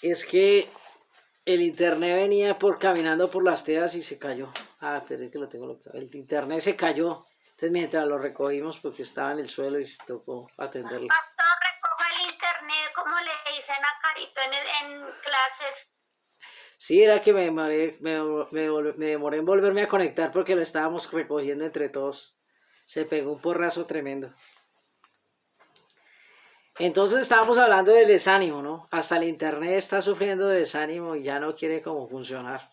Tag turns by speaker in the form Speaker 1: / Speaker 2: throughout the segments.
Speaker 1: Es que el internet venía caminando por las teas y se cayó. Ah, perdí que lo tengo bloqueado. El internet se cayó. Entonces mientras lo recogimos porque estaba en el suelo y tocó atenderlo.
Speaker 2: Pastor, recoja el internet, como le dicen a Carito en clases.
Speaker 1: Sí, era que me demoré en volverme a conectar porque lo estábamos recogiendo entre todos. Se pegó un porrazo tremendo. Entonces estábamos hablando del desánimo, ¿no? Hasta el internet está sufriendo de desánimo y ya no quiere como funcionar.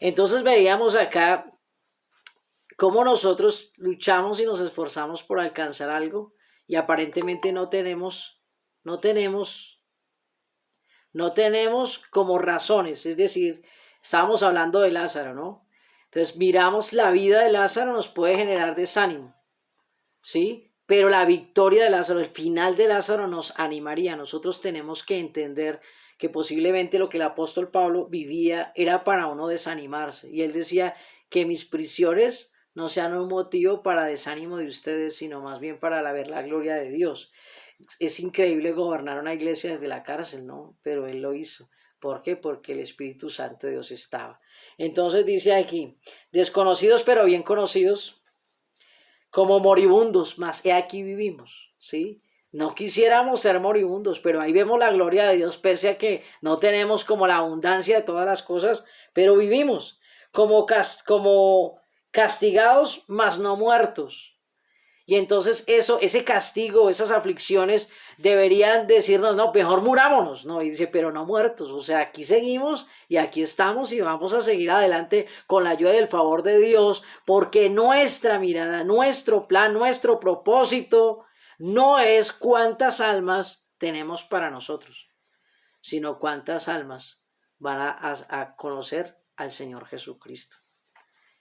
Speaker 1: Entonces veíamos acá cómo nosotros luchamos y nos esforzamos por alcanzar algo y aparentemente no tenemos como razones. Es decir, estábamos hablando de Lázaro, ¿no? Entonces miramos la vida de Lázaro, nos puede generar desánimo, ¿sí? Pero la victoria de Lázaro, el final de Lázaro nos animaría. Nosotros tenemos que entender que posiblemente lo que el apóstol Pablo vivía era para uno desanimarse. Y él decía que mis prisiones no sean un motivo para desánimo de ustedes, sino más bien para ver la gloria de Dios. Es increíble gobernar una iglesia desde la cárcel, ¿no? Pero él lo hizo. ¿Por qué? Porque el Espíritu Santo de Dios estaba. Entonces dice aquí, desconocidos pero bien conocidos, como moribundos, mas he aquí vivimos, ¿sí? No quisiéramos ser moribundos, pero ahí vemos la gloria de Dios, pese a que no tenemos como la abundancia de todas las cosas, pero vivimos como castigados, mas no muertos. Y entonces ese castigo, esas aflicciones deberían decirnos, no, mejor murámonos, ¿no? Y dice, pero no muertos, o sea, aquí seguimos y aquí estamos y vamos a seguir adelante con la ayuda y el favor de Dios, porque nuestra mirada, nuestro plan, nuestro propósito no es cuántas almas tenemos para nosotros, sino cuántas almas van a conocer al Señor Jesucristo,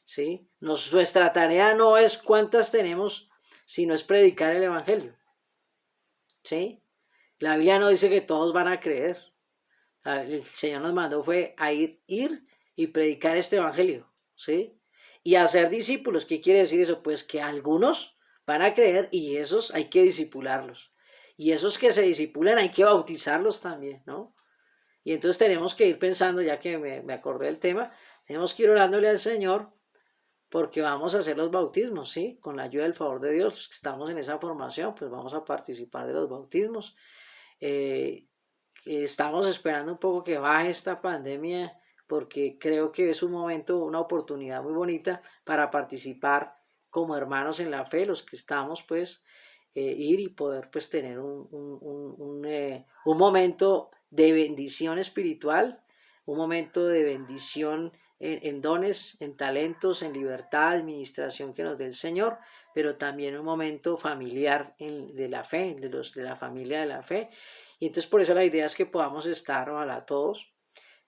Speaker 1: ¿sí? Nuestra tarea no es cuántas tenemos, sino es predicar el Evangelio, ¿sí? La Biblia no dice que todos van a creer. El Señor nos mandó fue a ir y predicar este Evangelio, ¿sí? Y hacer discípulos. ¿Qué quiere decir eso? Pues que algunos van a creer y esos hay que discipularlos. Y esos que se discipulan hay que bautizarlos también, ¿no? Y entonces tenemos que ir pensando, ya que me acordé del tema, tenemos que ir orándole al Señor porque vamos a hacer los bautismos, ¿sí? Con la ayuda del favor de Dios, los que estamos en esa formación, pues vamos a participar de los bautismos. Eh, Estamos esperando un poco que baje esta pandemia, porque creo que es un momento, una oportunidad muy bonita para participar como hermanos en la fe, los que estamos, pues, ir y poder, pues, tener un momento de bendición espiritual, un momento de bendición en dones, en talentos, en libertad, administración que nos dé el Señor, pero también un momento familiar de la fe, de la familia de la fe. Y entonces por eso la idea es que podamos estar, ojalá todos,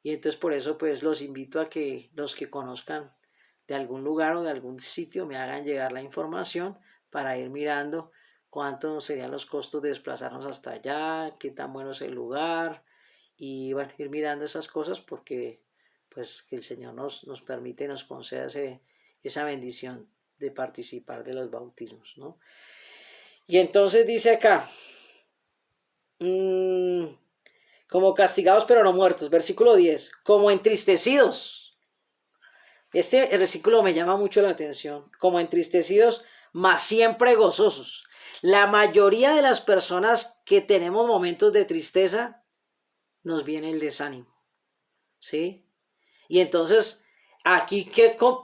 Speaker 1: y entonces por eso pues los invito a que los que conozcan de algún lugar o de algún sitio me hagan llegar la información para ir mirando cuántos serían los costos de desplazarnos hasta allá, qué tan bueno es el lugar, y bueno, ir mirando esas cosas porque pues que el Señor nos permite, nos conceda esa bendición de participar de los bautismos, ¿no? Y entonces dice acá, como castigados pero no muertos, versículo 10, como entristecidos. Este versículo me llama mucho la atención, como entristecidos, mas siempre gozosos. La mayoría de las personas que tenemos momentos de tristeza, nos viene el desánimo, ¿sí? Y entonces, aquí, ¿cómo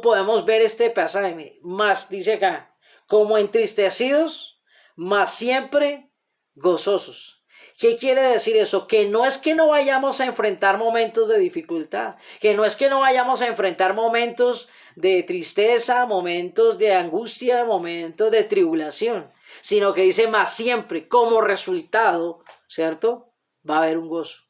Speaker 1: podemos ver este pasaje? Más, dice acá, como entristecidos, mas siempre gozosos. ¿Qué quiere decir eso? Que no es que no vayamos a enfrentar momentos de dificultad, que no es que no vayamos a enfrentar momentos de tristeza, momentos de angustia, momentos de tribulación, sino que dice más siempre, como resultado, ¿cierto? Va a haber un gozo.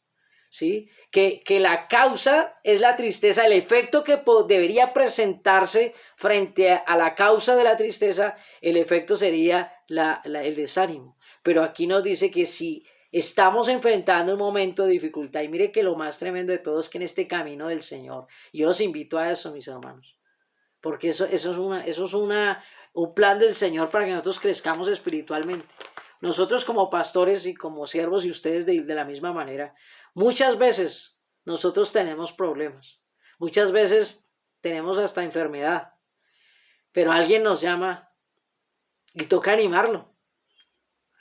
Speaker 1: ¿Sí? Que la causa es la tristeza, el efecto que debería presentarse frente a la causa de la tristeza, el efecto sería el desánimo. Pero aquí nos dice que si estamos enfrentando un momento de dificultad, y mire que lo más tremendo de todo es que en este camino del Señor, yo los invito a eso, mis hermanos, porque eso es un plan del Señor para que nosotros crezcamos espiritualmente. nosotros como pastores y como siervos y ustedes de la misma manera, muchas veces nosotros tenemos problemas, muchas veces tenemos hasta enfermedad, pero alguien nos llama y toca animarlo.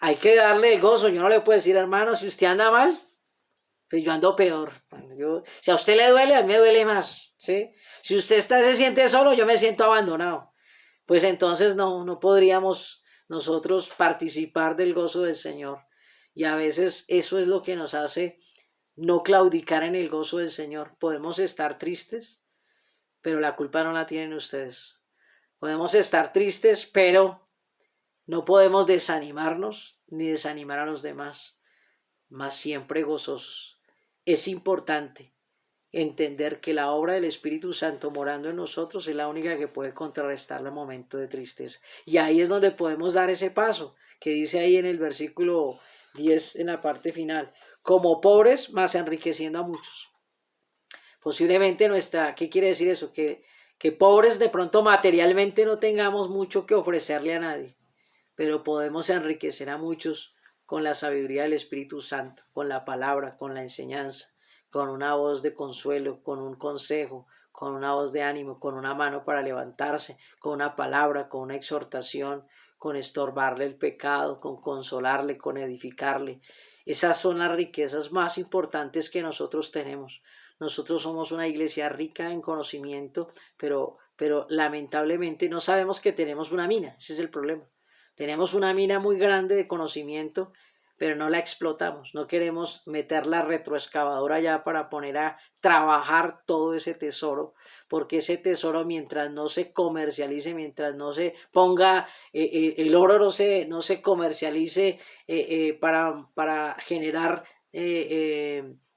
Speaker 1: Hay que darle el gozo. Yo no le puedo decir, hermano, si usted anda mal, pues yo ando peor. Si a usted le duele, a mí me duele más, ¿sí? Si usted se siente solo, yo me siento abandonado. Pues entonces no podríamos nosotros participar del gozo del Señor. Y a veces eso es lo que nos hace no claudicar en el gozo del Señor. Podemos estar tristes, pero la culpa no la tienen ustedes. Podemos estar tristes, pero no podemos desanimarnos ni desanimar a los demás, mas siempre gozosos. Es importante entender que la obra del Espíritu Santo morando en nosotros es la única que puede contrarrestar el momento de tristeza. Y ahí es donde podemos dar ese paso, que dice ahí en el versículo 10, en la parte final, como pobres, mas enriqueciendo a muchos. Posiblemente ¿qué quiere decir eso? Que pobres de pronto materialmente no tengamos mucho que ofrecerle a nadie, pero podemos enriquecer a muchos con la sabiduría del Espíritu Santo, con la palabra, con la enseñanza, con una voz de consuelo, con un consejo, con una voz de ánimo, con una mano para levantarse, con una palabra, con una exhortación, con estorbarle el pecado, con consolarle, con edificarle. Esas son las riquezas más importantes que nosotros tenemos. Nosotros somos una iglesia rica en conocimiento, pero lamentablemente no sabemos que tenemos una mina. Ese es el problema. Tenemos una mina muy grande de conocimiento, pero no la explotamos. No queremos meter la retroexcavadora ya para poner a trabajar todo ese tesoro, porque ese tesoro, mientras no se comercialice, mientras no se ponga, el oro no se comercialice para generar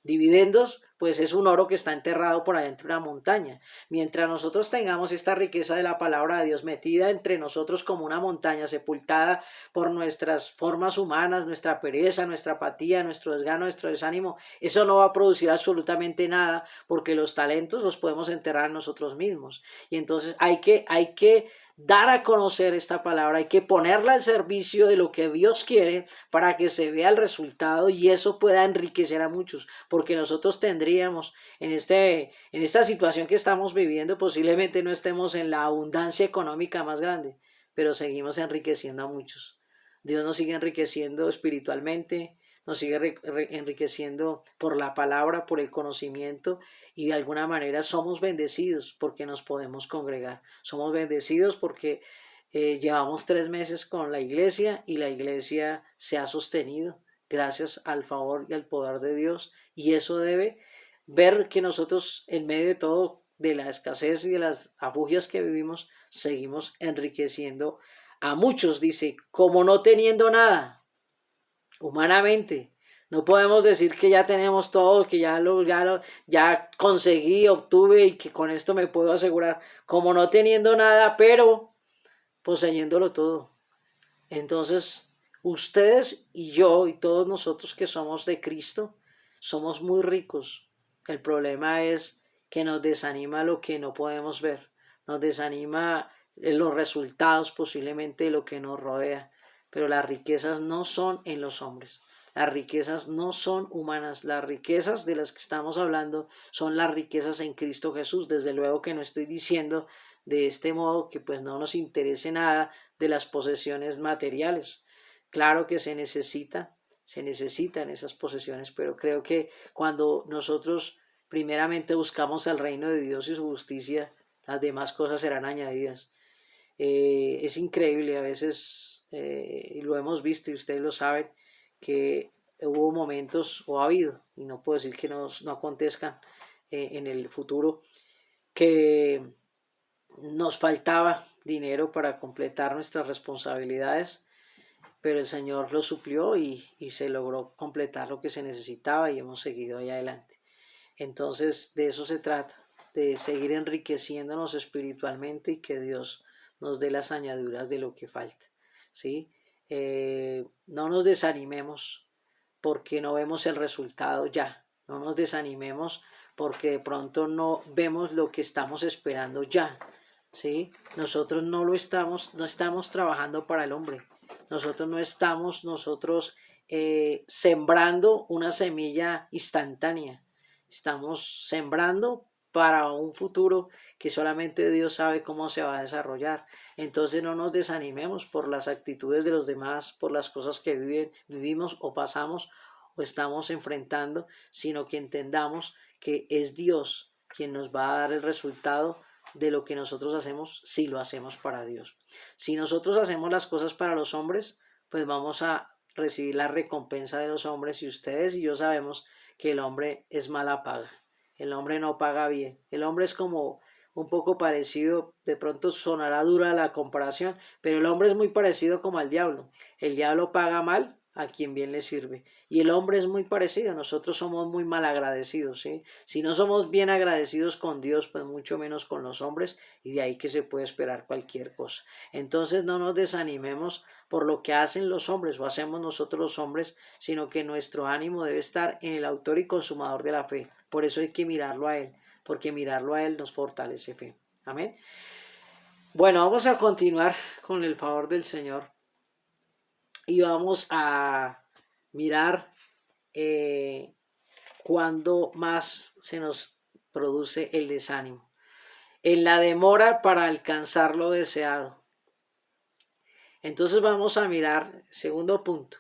Speaker 1: dividendos, pues es un oro que está enterrado por adentro de una montaña. Mientras nosotros tengamos esta riqueza de la palabra de Dios metida entre nosotros como una montaña, sepultada por nuestras formas humanas, nuestra pereza, nuestra apatía, nuestro desgano, nuestro desánimo, eso no va a producir absolutamente nada, porque los talentos los podemos enterrar en nosotros mismos. Y entonces hay que dar a conocer esta palabra, hay que ponerla al servicio de lo que Dios quiere para que se vea el resultado y eso pueda enriquecer a muchos, porque nosotros tendríamos en esta situación que estamos viviendo, posiblemente no estemos en la abundancia económica más grande, pero seguimos enriqueciendo a muchos. Dios nos sigue enriqueciendo espiritualmente, nos sigue enriqueciendo por la palabra, por el conocimiento, y de alguna manera somos bendecidos porque nos podemos congregar. Somos bendecidos porque llevamos 3 meses con la iglesia y la iglesia se ha sostenido gracias al favor y al poder de Dios, y eso debe ver que nosotros en medio de todo, de la escasez y de las afugias que vivimos, seguimos enriqueciendo a muchos, dice, como no teniendo nada. Humanamente, no podemos decir que ya tenemos todo, que ya conseguí, obtuve y que con esto me puedo asegurar, como no teniendo nada, pero poseyéndolo todo. Entonces, ustedes y yo y todos nosotros que somos de Cristo, somos muy ricos. El problema es que nos desanima lo que no podemos ver, nos desanima los resultados posiblemente de lo que nos rodea. Pero las riquezas no son en los hombres, las riquezas no son humanas, las riquezas de las que estamos hablando son las riquezas en Cristo Jesús. Desde luego que no estoy diciendo de este modo que pues no nos interese nada de las posesiones materiales. Claro que se necesitan esas posesiones, pero creo que cuando nosotros primeramente buscamos el reino de Dios y su justicia, las demás cosas serán añadidas. Es increíble a veces, y lo hemos visto y ustedes lo saben, que hubo momentos, o ha habido, y no puedo decir que no acontezcan en el futuro, que nos faltaba dinero para completar nuestras responsabilidades, pero el Señor lo suplió y se logró completar lo que se necesitaba y hemos seguido ahí adelante. Entonces de eso se trata, de seguir enriqueciéndonos espiritualmente y que Dios nos dé las añadiduras de lo que falta, ¿sí? No nos desanimemos porque no vemos el resultado ya, no nos desanimemos porque de pronto no vemos lo que estamos esperando ya, ¿sí? Nosotros no estamos trabajando para el hombre, nosotros no estamos sembrando una semilla instantánea. Estamos sembrando para un futuro que solamente Dios sabe cómo se va a desarrollar. Entonces no nos desanimemos por las actitudes de los demás, por las cosas que vivimos o pasamos o estamos enfrentando, sino que entendamos que es Dios quien nos va a dar el resultado de lo que nosotros hacemos si lo hacemos para Dios. Si nosotros hacemos las cosas para los hombres, pues vamos a recibir la recompensa de los hombres, y ustedes y yo sabemos que el hombre es mala paga. El hombre no paga bien. El hombre es como un poco parecido, de pronto sonará dura la comparación, pero el hombre es muy parecido como al diablo. El diablo paga mal a quien bien le sirve. Y el hombre es muy parecido, nosotros somos muy mal agradecidos, ¿sí? Si no somos bien agradecidos con Dios, pues mucho menos con los hombres, y de ahí que se puede esperar cualquier cosa. Entonces no nos desanimemos por lo que hacen los hombres o hacemos nosotros los hombres, sino que nuestro ánimo debe estar en el autor y consumador de la fe. Por eso hay que mirarlo a Él, porque mirarlo a Él nos fortalece fe. Amén. Bueno, vamos a continuar con el favor del Señor y vamos a mirar cuando más se nos produce el desánimo. En la demora para alcanzar lo deseado. Entonces vamos a mirar, segundo punto.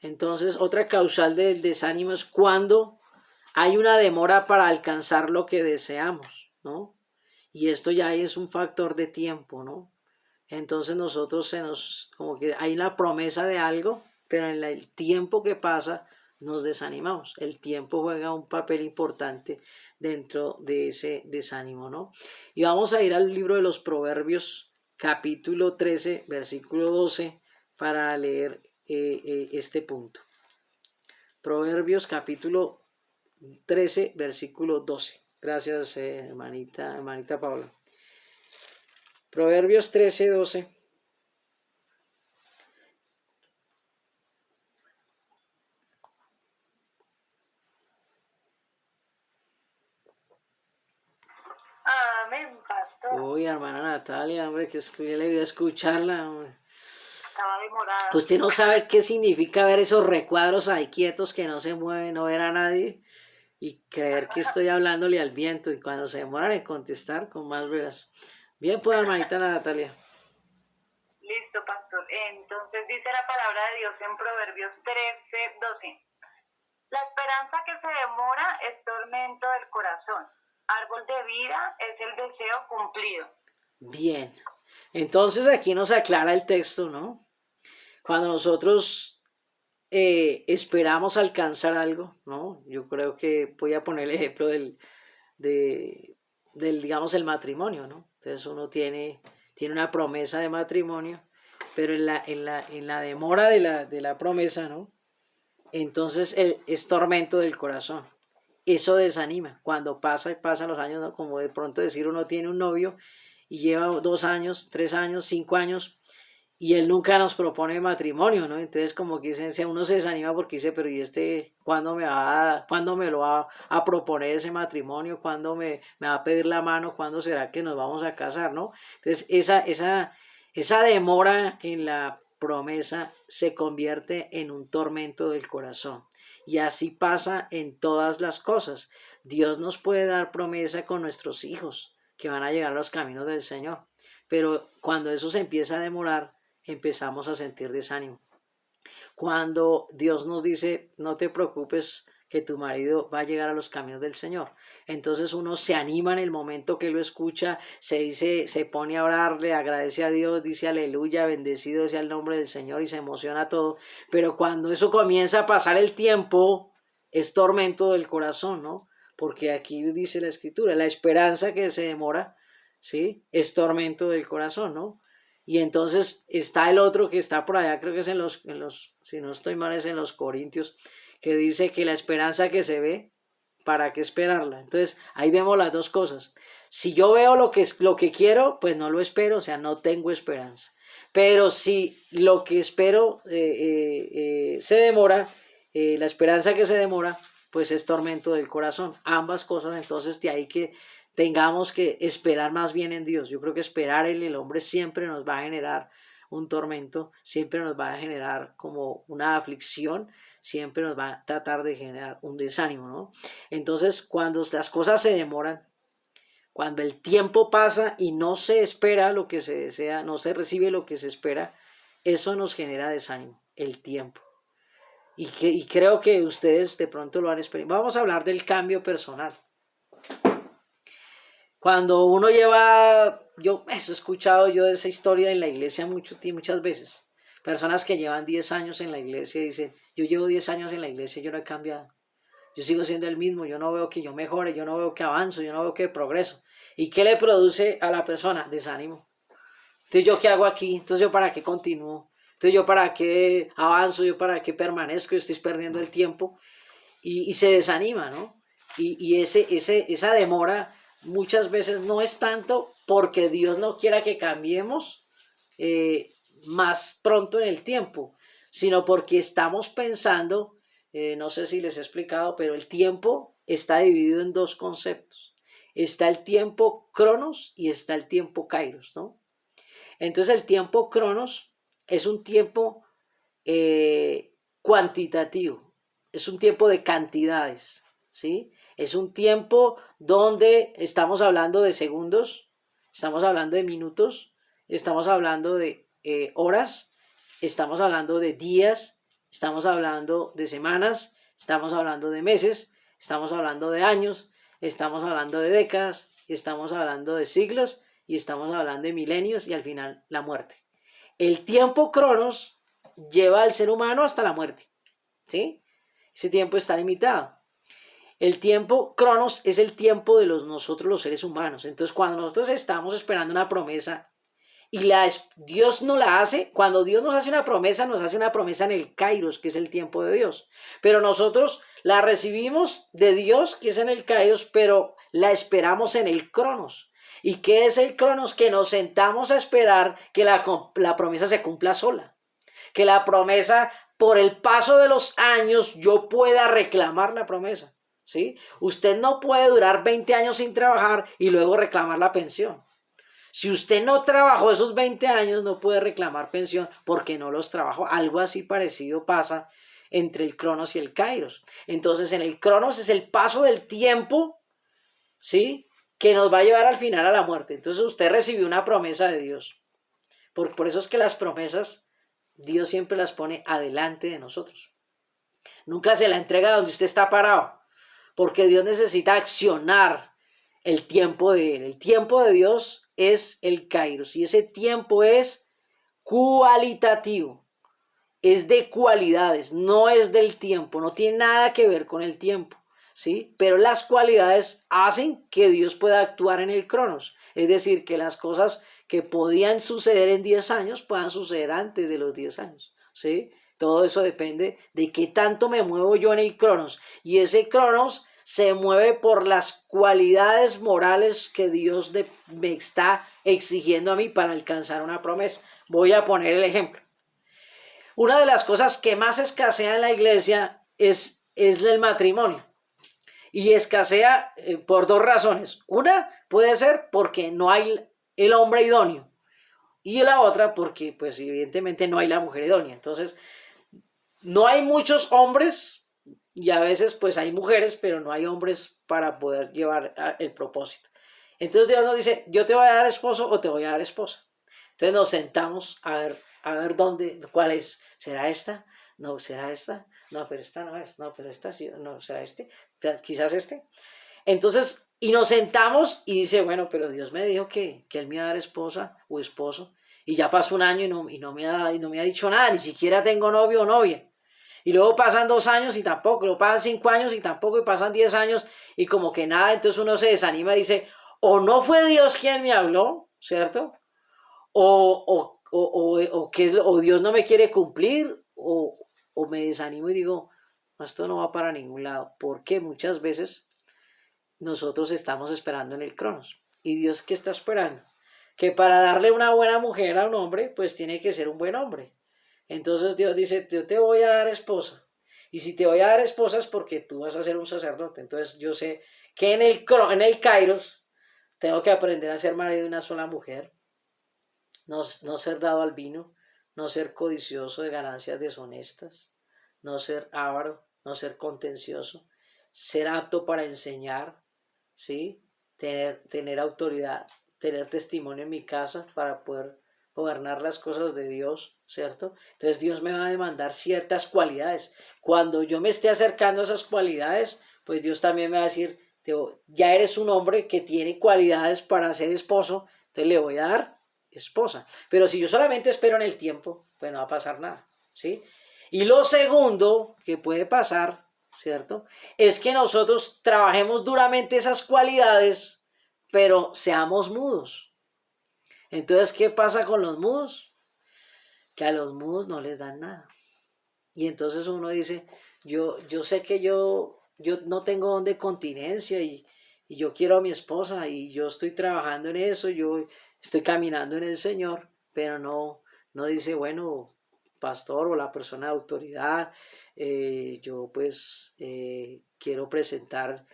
Speaker 1: Entonces, otra causal del desánimo es cuando hay una demora para alcanzar lo que deseamos, ¿no? Y esto ya es un factor de tiempo, ¿no? Entonces nosotros como que hay una promesa de algo, pero en el tiempo que pasa nos desanimamos. El tiempo juega un papel importante dentro de ese desánimo, ¿no? Y vamos a ir al libro de los Proverbios, capítulo 13, versículo 12, para leer este punto. Proverbios, capítulo 13, versículo 12. Gracias, hermanita Paula. Proverbios 13, 12.
Speaker 2: Amén, pastor.
Speaker 1: Uy, hermana Natalia, hombre, que yo le voy a escucharla, hombre.
Speaker 2: Estaba demorada.
Speaker 1: Usted no sabe qué significa ver esos recuadros ahí quietos que no se mueven, no ver a nadie y creer que estoy hablándole al viento, y cuando se demoran en contestar, con más veras. Bien, pues, hermanita Natalia.
Speaker 2: Listo, pastor. Entonces dice la palabra de Dios en Proverbios 13, 12. La esperanza que se demora es tormento del corazón. Árbol de vida es el deseo cumplido.
Speaker 1: Bien. Entonces aquí nos aclara el texto, ¿no? Cuando nosotros esperamos alcanzar algo, ¿no? Yo creo que voy a poner el ejemplo del digamos, el matrimonio, ¿no? Entonces uno tiene una promesa de matrimonio, pero en la demora de la promesa, ¿no? Entonces es tormento del corazón. Eso desanima. Cuando pasan los años, ¿no? Como de pronto decir, uno tiene un novio y lleva 2 años, 3 años, 5 años, y él nunca nos propone matrimonio, ¿no? Entonces como que uno se desanima porque dice, pero ¿y cuándo me lo va a proponer ese matrimonio? ¿Cuándo me va a pedir la mano? ¿Cuándo será que nos vamos a casar, no? Entonces esa demora en la promesa se convierte en un tormento del corazón. Y así pasa en todas las cosas. Dios nos puede dar promesa con nuestros hijos que van a llegar a los caminos del Señor. Pero cuando eso se empieza a demorar, empezamos a sentir desánimo. Cuando Dios nos dice, no te preocupes, que tu marido va a llegar a los caminos del Señor, entonces uno se anima en el momento que lo escucha, se pone a orarle, agradece a Dios, dice aleluya, bendecido sea el nombre del Señor, y se emociona todo. Pero cuando eso comienza a pasar el tiempo, es tormento del corazón, ¿no? Porque aquí dice la Escritura, la esperanza que se demora, ¿sí? Es tormento del corazón, ¿no? Y entonces está el otro que está por allá, creo que es en los, si no estoy mal, es en los Corintios, que dice que la esperanza que se ve, ¿para qué esperarla? Entonces ahí vemos las dos cosas. Si yo veo lo que quiero, pues no lo espero, o sea, no tengo esperanza. Pero si lo que espero se demora, la esperanza que se demora, pues es tormento del corazón. Ambas cosas, entonces de ahí que tengamos que esperar más bien en Dios. Yo creo que esperar en el hombre siempre nos va a generar un tormento, siempre nos va a generar como una aflicción, siempre nos va a tratar de generar un desánimo, ¿no? Entonces, cuando las cosas se demoran, cuando el tiempo pasa y no se espera lo que se desea, no se recibe lo que se espera, eso nos genera desánimo, el tiempo. Y creo que ustedes de pronto lo han experimentado. Vamos a hablar del cambio personal. Cuando uno lleva, yo eso he escuchado yo de esa historia en la iglesia muchas veces. Personas que llevan 10 años en la iglesia dicen, yo llevo 10 años en la iglesia y yo no he cambiado. Yo sigo siendo el mismo, yo no veo que yo mejore, yo no veo que avanzo, yo no veo que progreso. ¿Y qué le produce a la persona? Desánimo. Entonces, ¿yo qué hago aquí? Entonces, ¿yo para qué continúo? Entonces, ¿yo para qué avanzo? ¿Yo para qué permanezco? Yo estoy perdiendo el tiempo. Y se desanima, ¿no? Esa demora muchas veces no es tanto porque Dios no quiera que cambiemos más pronto en el tiempo, sino porque estamos pensando, no sé si les he explicado, pero el tiempo está dividido en dos conceptos. Está el tiempo cronos y está el tiempo kairos, ¿no? Entonces el tiempo cronos es un tiempo cuantitativo, es un tiempo de cantidades, ¿sí? Es un tiempo donde estamos hablando de segundos, estamos hablando de minutos, estamos hablando de horas, estamos hablando de días, estamos hablando de semanas, estamos hablando de meses, estamos hablando de años, estamos hablando de décadas, estamos hablando de siglos y estamos hablando de milenios y al final la muerte. El tiempo cronos lleva al ser humano hasta la muerte, ¿sí? Ese tiempo está limitado. El tiempo cronos es el tiempo de nosotros los seres humanos. Entonces, cuando nosotros estamos esperando una promesa y Dios no la hace, cuando Dios nos hace una promesa, nos hace una promesa en el kairos, que es el tiempo de Dios. Pero nosotros la recibimos de Dios, que es en el kairos, pero la esperamos en el cronos. ¿Y qué es el cronos? Que nos sentamos a esperar que la promesa se cumpla sola. Que la promesa, por el paso de los años, yo pueda reclamar la promesa, ¿sí? Usted no puede durar 20 años sin trabajar y luego reclamar la pensión. Si usted no trabajó esos 20 años, no puede reclamar pensión porque no los trabajó. Algo así parecido pasa entre el cronos y el kairos. Entonces, en el cronos es el paso del tiempo, ¿sí?, que nos va a llevar al final a la muerte. Entonces, usted recibió una promesa de Dios. Por eso es que las promesas Dios siempre las pone adelante de nosotros. Nunca se la entrega donde usted está parado, porque Dios necesita accionar el tiempo de Él. El tiempo de Dios es el kairos y ese tiempo es cualitativo, es de cualidades, no es del tiempo, no tiene nada que ver con el tiempo, ¿sí? Pero las cualidades hacen que Dios pueda actuar en el cronos, es decir, que las cosas que podían suceder en 10 años puedan suceder antes de los 10 años, ¿sí? Todo eso depende de qué tanto me muevo yo en el cronos. Y ese cronos se mueve por las cualidades morales que Dios me está exigiendo a mí para alcanzar una promesa. Voy a poner el ejemplo. Una de las cosas que más escasea en la iglesia es el matrimonio. Y escasea por dos razones. Una puede ser porque no hay el hombre idóneo. Y la otra porque, pues, evidentemente no hay la mujer idónea. Entonces, no hay muchos hombres y a veces, pues, hay mujeres, pero no hay hombres para poder llevar el propósito. Entonces, Dios nos dice, yo te voy a dar esposo o te voy a dar esposa. Entonces, nos sentamos a ver cuál es. ¿Será esta? No, ¿será esta? No, pero esta no es. No, pero esta sí. No, ¿será este? Quizás este. Entonces, y nos sentamos y dice, bueno, pero Dios me dijo que Él me iba a dar esposa o esposo. Y ya pasó un año y no me ha dicho nada, ni siquiera tengo novio o novia. Y luego pasan 2 años y tampoco, luego pasan 5 años y tampoco, y pasan 10 años y como que nada, entonces uno se desanima y dice, o no fue Dios quien me habló, ¿cierto? O Dios no me quiere cumplir, o me desanimo y digo, no, esto no va para ningún lado, porque muchas veces nosotros estamos esperando en el cronos. ¿Y Dios qué está esperando? Que para darle una buena mujer a un hombre, pues tiene que ser un buen hombre. Entonces Dios dice, yo te voy a dar esposa. Y si te voy a dar esposa es porque tú vas a ser un sacerdote. Entonces yo sé que en el kairos tengo que aprender a ser marido de una sola mujer. No ser dado al vino. no ser codicioso de ganancias deshonestas, no ser avaro, no ser contencioso, ser apto para enseñar, ¿sí? Tener autoridad, tener testimonio en mi casa para poder gobernar las cosas de Dios, ¿cierto? Entonces Dios me va a demandar ciertas cualidades. Cuando yo me esté acercando a esas cualidades, pues Dios también me va a decir, ya eres un hombre que tiene cualidades para ser esposo, entonces le voy a dar esposa. Pero si yo solamente espero en el tiempo, pues no va a pasar nada, ¿sí? Y lo segundo que puede pasar, ¿cierto? Es que nosotros trabajemos duramente esas cualidades, pero seamos mudos. Entonces, ¿qué pasa con los mudos? Que a los mudos no les dan nada. Y entonces uno dice, yo sé que yo no tengo don de continencia y yo quiero a mi esposa y yo estoy trabajando en eso, yo estoy caminando en el Señor, pero no dice, bueno, pastor o la persona de autoridad, yo pues quiero presentar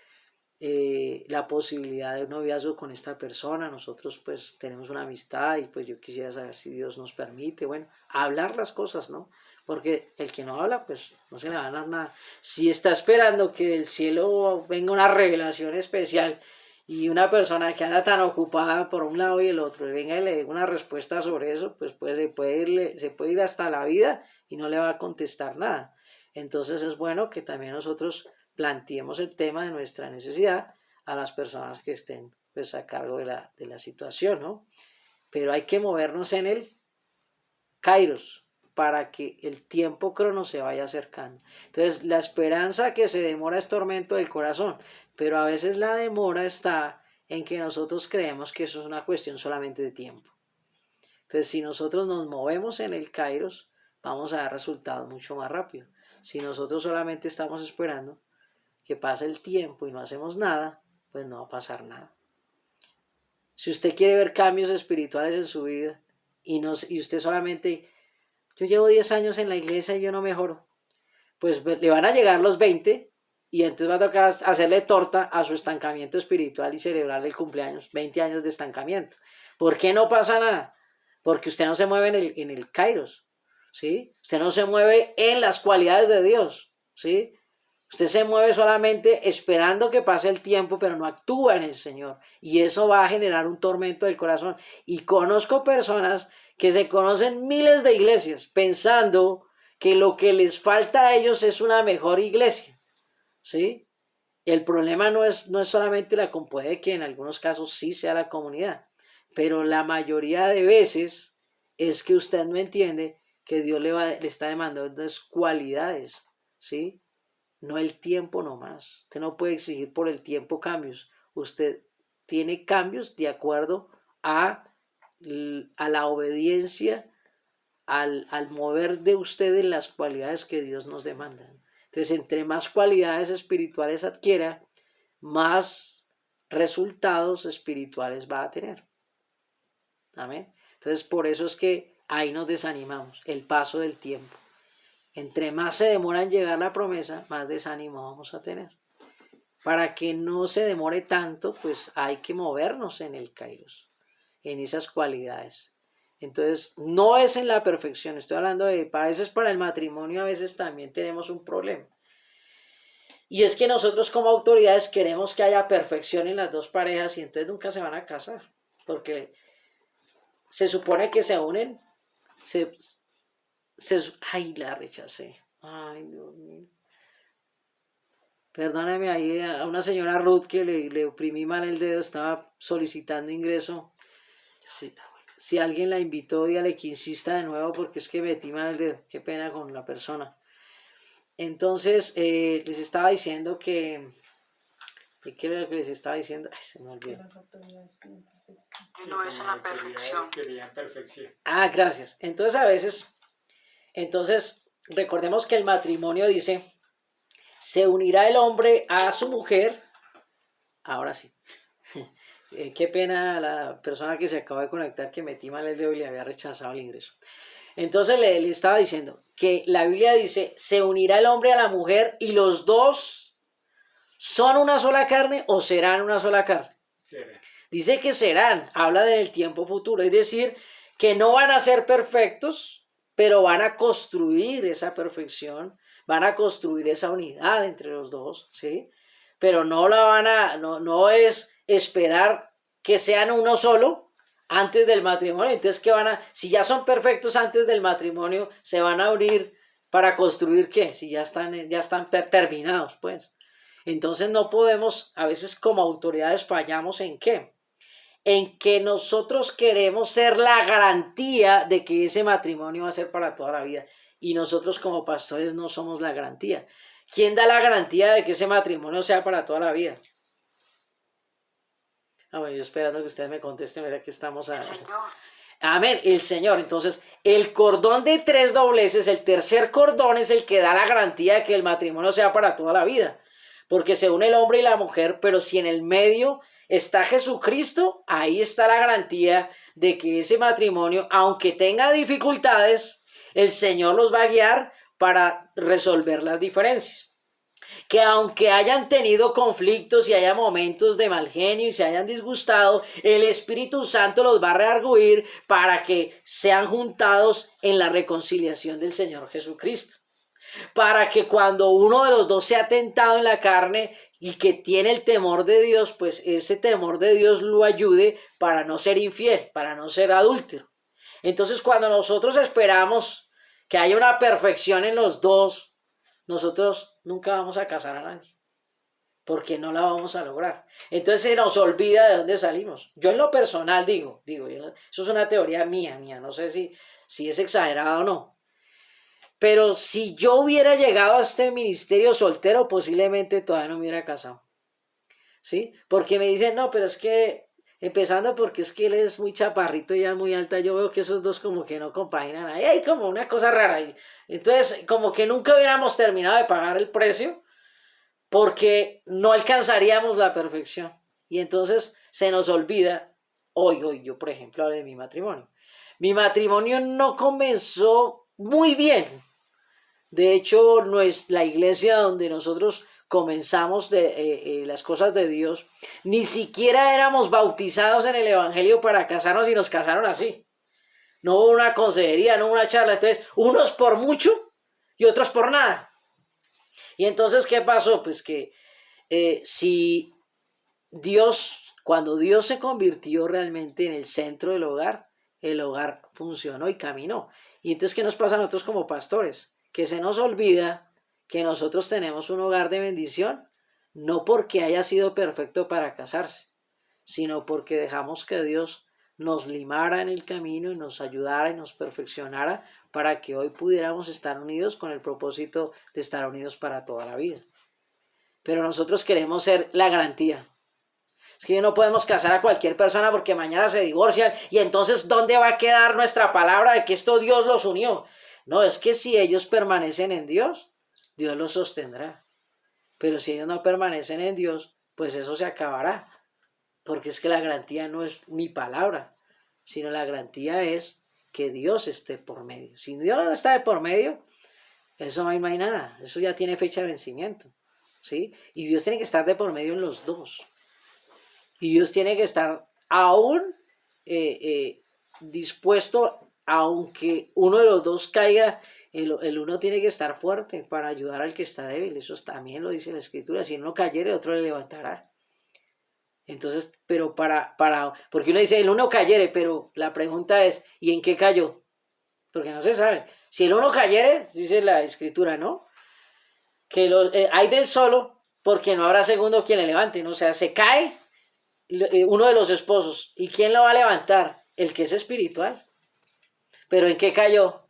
Speaker 1: la posibilidad de un noviazgo con esta persona, nosotros pues tenemos una amistad y pues yo quisiera saber si Dios nos permite, bueno, hablar las cosas, ¿no? Porque el que no habla pues no se le va a dar nada. Si está esperando que del cielo venga una revelación especial y una persona que anda tan ocupada por un lado y el otro y venga y le dé una respuesta sobre eso, pues se puede ir hasta la vida y no le va a contestar nada. Entonces es bueno que también nosotros planteemos el tema de nuestra necesidad a las personas que estén pues a cargo de la situación, ¿no? Pero hay que movernos en el kairos para que el tiempo crono se vaya acercando. Entonces, la esperanza que se demora es tormento del corazón, pero a veces la demora está en que nosotros creemos que eso es una cuestión solamente de tiempo. Entonces, si nosotros nos movemos en el kairos, vamos a dar resultados mucho más rápido. Si nosotros solamente estamos esperando que pase el tiempo y no hacemos nada, pues no va a pasar nada. Si usted quiere ver cambios espirituales en su vida y usted solamente, yo llevo 10 años en la iglesia y yo no mejoro, pues le van a llegar los 20 y entonces va a tocar hacerle torta a su estancamiento espiritual y celebrarle el cumpleaños, 20 años de estancamiento. ¿Por qué no pasa nada? Porque usted no se mueve en el kairos, ¿sí? Usted no se mueve en las cualidades de Dios, ¿sí? Usted se mueve solamente esperando que pase el tiempo, pero no actúa en el Señor. Y eso va a generar un tormento del corazón. Y conozco personas que se conocen miles de iglesias pensando que lo que les falta a ellos es una mejor iglesia, ¿sí? El problema no es solamente puede que en algunos casos sí sea la comunidad, pero la mayoría de veces es que usted no entiende que Dios le está demandando cualidades, ¿sí? No el tiempo nomás. Usted no puede exigir por el tiempo cambios. Usted tiene cambios de acuerdo a la obediencia, al mover de usted en las cualidades que Dios nos demanda. Entonces, entre más cualidades espirituales adquiera, más resultados espirituales va a tener. Amén. Entonces, por eso es que ahí nos desanimamos, el paso del tiempo. Entre más se demora en llegar la promesa, más desánimo vamos a tener. Para que no se demore tanto, pues hay que movernos en el kairos, en esas cualidades. Entonces, no es en la perfección, estoy hablando a veces para el matrimonio, a veces también tenemos un problema. Y es que nosotros como autoridades queremos que haya perfección en las dos parejas y entonces nunca se van a casar, porque se supone que se unen, ay, la rechacé. Ay, Dios mío. Perdóname ahí a una señora Ruth que le oprimí mal el dedo, estaba solicitando ingreso. Si alguien la invitó, dígale que insista de nuevo porque es que metí mal el dedo. Qué pena con la persona. Entonces, les estaba diciendo que... ¿Qué era lo que les estaba diciendo? Ay, se me olvidó.
Speaker 2: No es una
Speaker 3: perfección.
Speaker 1: Ah, gracias. Entonces, a veces... recordemos que el matrimonio dice, se unirá el hombre a su mujer. Ahora sí. Qué pena la persona que se acaba de conectar que metí mal el dedo y le había rechazado el ingreso. Entonces le estaba diciendo que la Biblia dice, se unirá el hombre a la mujer y los dos son una sola carne o serán una sola carne.
Speaker 3: Será.
Speaker 1: Dice que serán, habla del tiempo futuro, es decir, que no van a ser perfectos, pero van a construir esa perfección, van a construir esa unidad entre los dos, ¿sí? Pero no es esperar que sean uno solo antes del matrimonio. Entonces, si ya son perfectos antes del matrimonio, se van a unir para construir ¿qué? Si ya están terminados, pues. Entonces no podemos, a veces como autoridades fallamos ¿en qué? En que nosotros queremos ser la garantía de que ese matrimonio va a ser para toda la vida. Y nosotros como pastores no somos la garantía. ¿Quién da la garantía de que ese matrimonio sea para toda la vida? Bueno, yo esperando que ustedes me contesten, mira que estamos
Speaker 2: El Señor.
Speaker 1: Amén, el Señor. Entonces, el cordón de 3 dobleces, el tercer cordón es el que da la garantía de que el matrimonio sea para toda la vida. Porque se une el hombre y la mujer, pero si en el medio está Jesucristo, ahí está la garantía de que ese matrimonio, aunque tenga dificultades, el Señor los va a guiar para resolver las diferencias. Que aunque hayan tenido conflictos y haya momentos de mal genio y se hayan disgustado, el Espíritu Santo los va a redarguir para que sean juntados en la reconciliación del Señor Jesucristo. Para que cuando uno de los dos sea tentado en la carne y que tiene el temor de Dios, pues ese temor de Dios lo ayude para no ser infiel, para no ser adúltero. Entonces, cuando nosotros esperamos que haya una perfección en los dos, nosotros nunca vamos a casar a nadie, porque no la vamos a lograr. Entonces se nos olvida de dónde salimos. Yo en lo personal digo, eso es una teoría mía, no sé si es exagerado o no. Pero si yo hubiera llegado a este ministerio soltero, posiblemente todavía no me hubiera casado. ¿Sí? Porque me dicen, no, pero es que, empezando porque es que él es muy chaparrito y ella es muy alta, yo veo que esos dos como que no compaginan. Ahí hay como una cosa rara ahí. Entonces, como que nunca hubiéramos terminado de pagar el precio porque no alcanzaríamos la perfección. Y entonces se nos olvida, hoy yo por ejemplo hablo de mi matrimonio. Mi matrimonio no comenzó muy bien. De hecho, la iglesia donde nosotros comenzamos las cosas de Dios, ni siquiera éramos bautizados en el Evangelio para casarnos y nos casaron así. No hubo una consejería, no hubo una charla. Entonces, unos por mucho y otros por nada. Y entonces, ¿qué pasó? Pues que cuando Dios se convirtió realmente en el centro del hogar, el hogar funcionó y caminó. Y entonces, ¿qué nos pasa a nosotros como pastores? Que se nos olvida que nosotros tenemos un hogar de bendición, no porque haya sido perfecto para casarse, sino porque dejamos que Dios nos limara en el camino y nos ayudara y nos perfeccionara para que hoy pudiéramos estar unidos con el propósito de estar unidos para toda la vida. Pero nosotros queremos ser la garantía. Es que no podemos casar a cualquier persona porque mañana se divorcian y entonces ¿dónde va a quedar nuestra palabra de que esto Dios los unió? No, es que si ellos permanecen en Dios, Dios los sostendrá. Pero si ellos no permanecen en Dios, pues eso se acabará. Porque es que la garantía no es mi palabra, sino la garantía es que Dios esté por medio. Si Dios no está de por medio, eso no hay nada. Eso ya tiene fecha de vencimiento. ¿Sí? Y Dios tiene que estar de por medio en los dos. Y Dios tiene que estar aún dispuesto, aunque uno de los dos caiga, el uno tiene que estar fuerte para ayudar al que está débil. Eso también lo dice la Escritura. Si uno cayere, otro le levantará. Entonces, pero porque uno dice, el uno cayere, pero la pregunta es, ¿y en qué cayó? Porque no se sabe. Si el uno cayere, dice la Escritura, ¿no? Que hay del solo, porque no habrá segundo quien le levante, ¿no? O sea, se cae uno de los esposos. ¿Y quién lo va a levantar? El que es espiritual. ¿Pero en qué cayó?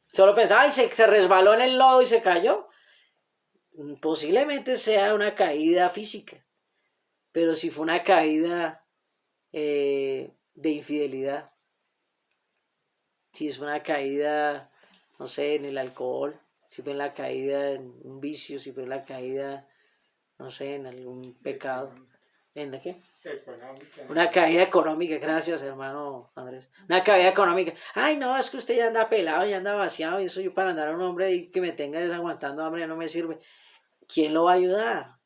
Speaker 1: Solo pensaba, ay, se resbaló en el lodo y se cayó. Posiblemente sea una caída física. Pero si fue una caída de infidelidad, si es una caída, no sé, en el alcohol, si fue en la caída en un vicio, si fue en la caída, no sé, en algún pecado, ¿en la qué?
Speaker 3: Económica.
Speaker 1: Una caída económica, gracias hermano Andrés. Una caída económica. Ay, no, es que usted ya anda pelado, ya anda vaciado, y eso yo para andar a un hombre y que me tenga desaguantando hambre no me sirve. ¿Quién lo va a ayudar?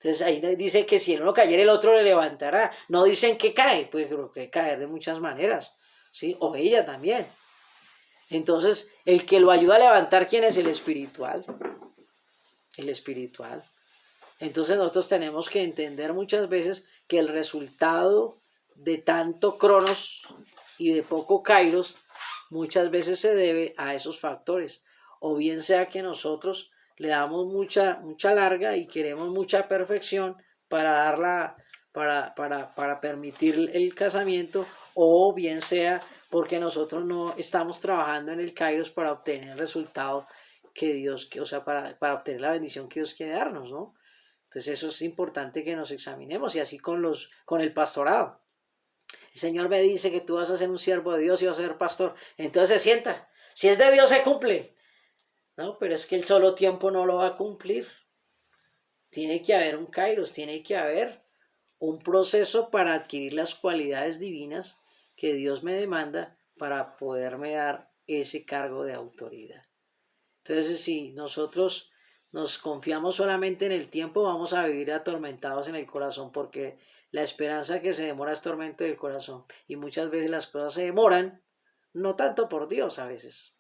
Speaker 1: Entonces ahí dice que si el uno cayera, el otro le levantará. No dicen que cae, pues creo que caer de muchas maneras, ¿sí? O ella también. Entonces, el que lo ayuda a levantar, ¿quién es? El espiritual. El espiritual. Entonces nosotros tenemos que entender muchas veces que el resultado de tanto cronos y de poco kairos muchas veces se debe a esos factores. O bien sea que nosotros le damos mucha larga y queremos mucha perfección para permitir el casamiento, o bien sea porque nosotros no estamos trabajando en el kairos para obtener el resultado o sea, para obtener la bendición que Dios quiere darnos, ¿no? Entonces eso es importante que nos examinemos, y así con el pastorado. El Señor me dice que tú vas a ser un siervo de Dios y vas a ser pastor. Entonces se sienta. Si es de Dios se cumple. No, pero es que el solo tiempo no lo va a cumplir. Tiene que haber un kairos, tiene que haber un proceso para adquirir las cualidades divinas que Dios me demanda para poderme dar ese cargo de autoridad. Entonces, si nosotros nos confiamos solamente en el tiempo, vamos a vivir atormentados en el corazón, porque la esperanza que se demora es tormento del corazón. Y muchas veces las cosas se demoran, no tanto por Dios a veces,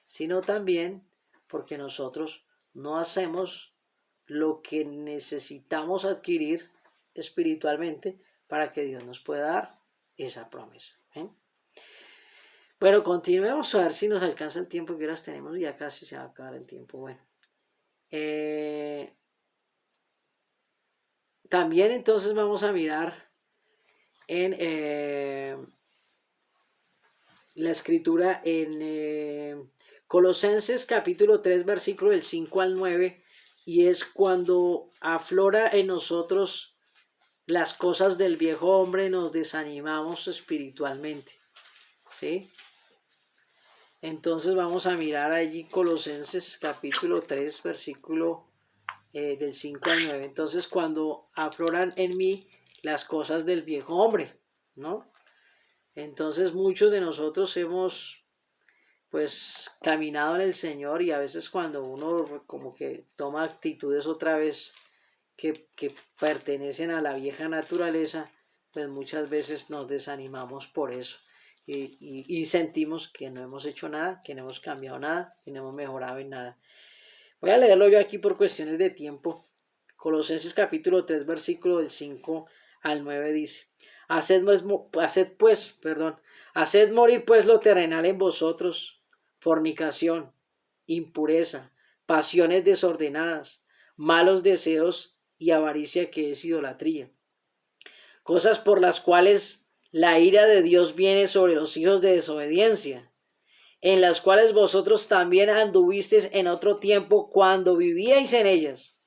Speaker 1: sino también porque nosotros no hacemos lo que necesitamos adquirir espiritualmente para que Dios nos pueda dar esa promesa. Bueno, continuemos a ver si nos alcanza el tiempo que horas tenemos. Ya casi se va a acabar el tiempo. Bueno. También entonces vamos a mirar en la escritura en Colosenses capítulo 3 versículo del 5 al 9, y es cuando aflora en nosotros las cosas del viejo hombre, nos desanimamos espiritualmente, ¿sí? Entonces vamos a mirar allí Colosenses capítulo 3 versículo del 5 al 9. Entonces cuando afloran en mí las cosas del viejo hombre, ¿no? Entonces muchos de nosotros hemos pues caminado en el Señor, y a veces cuando uno como que toma actitudes otra vez que pertenecen a la vieja naturaleza, pues muchas veces nos desanimamos por eso. Y sentimos que no hemos hecho nada, que no hemos cambiado nada, que no hemos mejorado en nada. Voy a leerlo yo aquí por cuestiones de tiempo. Colosenses capítulo 3 versículo del 5 al 9 dice: Haced morir pues lo terrenal en vosotros: fornicación, impureza, pasiones desordenadas, malos deseos y avaricia, que es idolatría. Cosas por las cuales la ira de Dios viene sobre los hijos de desobediencia, en las cuales vosotros también anduvisteis en otro tiempo cuando vivíais en ellas.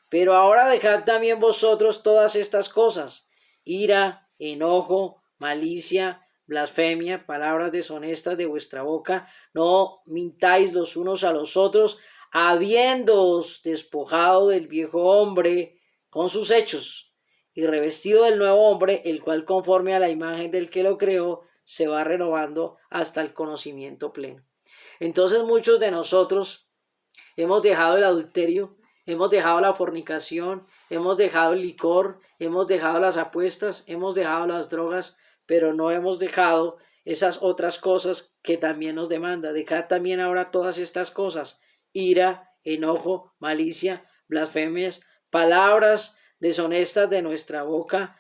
Speaker 1: Pero ahora dejad también vosotros todas estas cosas: ira, enojo, malicia, blasfemia, palabras deshonestas de vuestra boca. No mintáis los unos a los otros, habiéndoos despojado del viejo hombre con sus hechos, y revestido del nuevo hombre, el cual conforme a la imagen del que lo creó se va renovando hasta el conocimiento pleno. Entonces muchos de nosotros hemos dejado el adulterio, hemos dejado la fornicación, hemos dejado el licor, hemos dejado las apuestas, hemos dejado las drogas, pero no hemos dejado esas otras cosas que también nos demanda. Dejad también ahora todas estas cosas: ira, enojo, malicia, blasfemias, palabras deshonestas de nuestra boca.